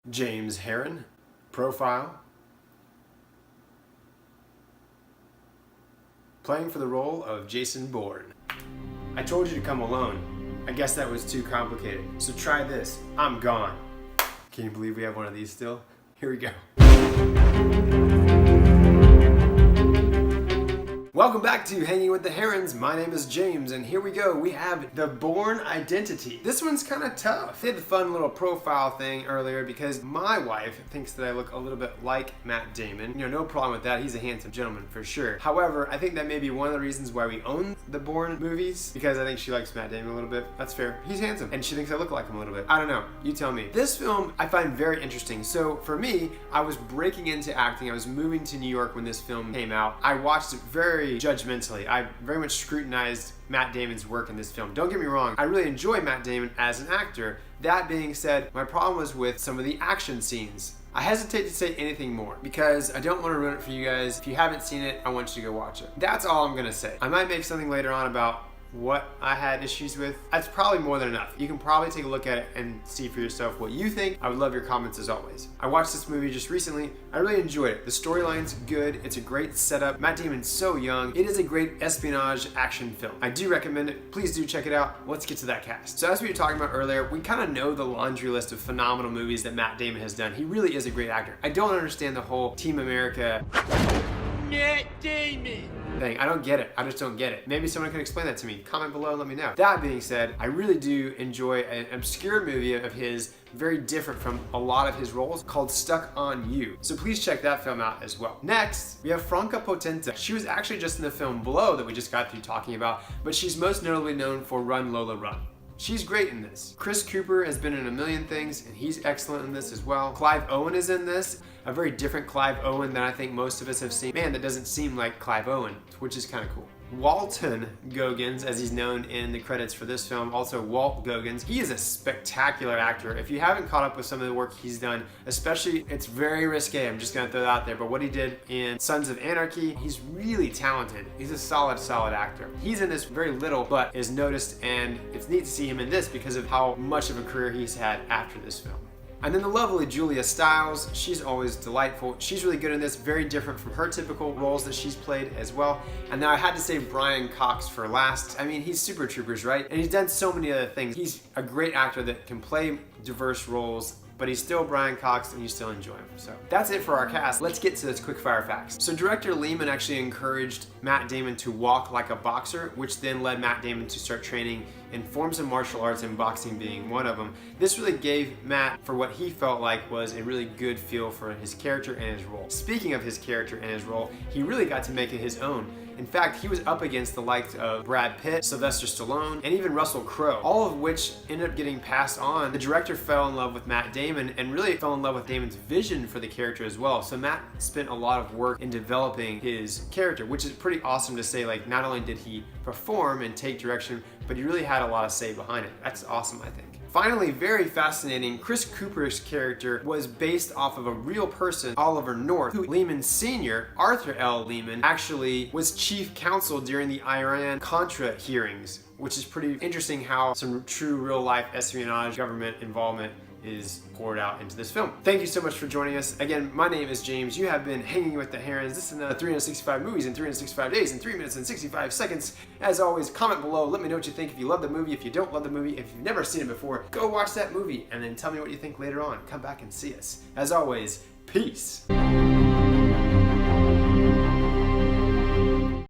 James Heron, profile, playing for the role of Jason Bourne. I told you to come alone. I guess that was too complicated. So try this. I'm gone. Can you believe we have one of these still? Here we go. Welcome back to Hanging with the Herons. My name is James, and here we go. We have the Bourne identity. This one's kind of tough. I did the fun little profile thing earlier because my wife thinks that I look a little bit like Matt Damon. No problem with that. He's a handsome gentleman for sure. However, I think that may be one of the reasons why we own the Bourne movies, because I think she likes Matt Damon a little bit. That's fair. He's handsome, and she thinks I look like him a little bit. I don't know. You tell me. This film I find very interesting. So for me, I was breaking into acting. I was moving to New York when this film came out. I watched it very judgmentally. I very much scrutinized Matt Damon's work in this film. Don't get me wrong, I really enjoy Matt Damon as an actor. That being said, my problem was with some of the action scenes. I hesitate to say anything more because I don't want to ruin it for you guys. If you haven't seen it, I want you to go watch it. That's all I'm gonna say. I might make something later on about what I had issues with. That's probably more than enough. You can probably take a look at it and see for yourself what you think. I would love your comments as always. I watched this movie just recently. I really enjoyed it. The storyline's good. It's a great setup. Matt Damon's so young. It is a great espionage action film. I do recommend it. Please do check it out. Let's get to that cast. So as we were talking about earlier, we kind of know the laundry list of phenomenal movies that Matt Damon has done. He really is a great actor. I don't understand the whole Team America Matt Damon thing. I don't get it. I just don't get it. Maybe someone can explain that to me. Comment below and let me know. That being said, I really do enjoy an obscure movie of his, very different from a lot of his roles, called Stuck on You. So please check that film out as well. Next, we have Franca Potente. She was actually just in the film Blow that we just got through talking about, but she's most notably known for Run Lola Run. She's great in this. Chris Cooper has been in a million things, and he's excellent in this as well. Clive Owen is in this, a very different Clive Owen than I think most of us have seen. Man, that doesn't seem like Clive Owen, which is kind of cool. Walton Goggins, as he's known in the credits for this film, also Walt Goggins. He is a spectacular actor. If you haven't caught up with some of the work he's done, especially, it's very risque, I'm just gonna throw that out there, but what he did in Sons of Anarchy, he's really talented. He's a solid actor. He's in this very little, but is noticed, and it's neat to see him in this because of how much of a career he's had after this film. And then the lovely Julia Stiles, she's always delightful. She's really good in this, very different from her typical roles that she's played as well. And now I had to save Brian Cox for last. I mean, he's Super Troopers, right? And he's done so many other things. He's a great actor that can play diverse roles, but he's still Brian Cox and you still enjoy him. So that's it for our cast. Let's get to those quick fire facts. So director Lehman actually encouraged Matt Damon to walk like a boxer, which then led Matt Damon to start training in forms of martial arts, and boxing being one of them. This really gave Matt, for what he felt like was a really good feel for his character and his role. Speaking of his character and his role, he really got to make it his own. In fact, he was up against the likes of Brad Pitt, Sylvester Stallone, and even Russell Crowe, all of which ended up getting passed on. The director fell in love with Matt Damon and really fell in love with Damon's vision for the character as well. So Matt spent a lot of work in developing his character, which is pretty awesome to say. Like, not only did he perform and take direction, but he really had a lot of say behind it. That's awesome, I think. Finally, very fascinating, Chris Cooper's character was based off of a real person, Oliver North, who Lehman's senior, Arthur L. Lehman, actually was chief counsel during the Iran-Contra hearings, which is pretty interesting how some true real-life espionage government involvement is poured out into this film. Thank you so much for joining us. Again, my name is James. You have been hanging with the Herons. This is another 365 movies in 365 days in 3 minutes and 65 seconds. As always, comment below. Let me know what you think. If you love the movie, if you don't love the movie, if you've never seen it before, go watch that movie and then tell me what you think later on. Come back and see us. As always, peace.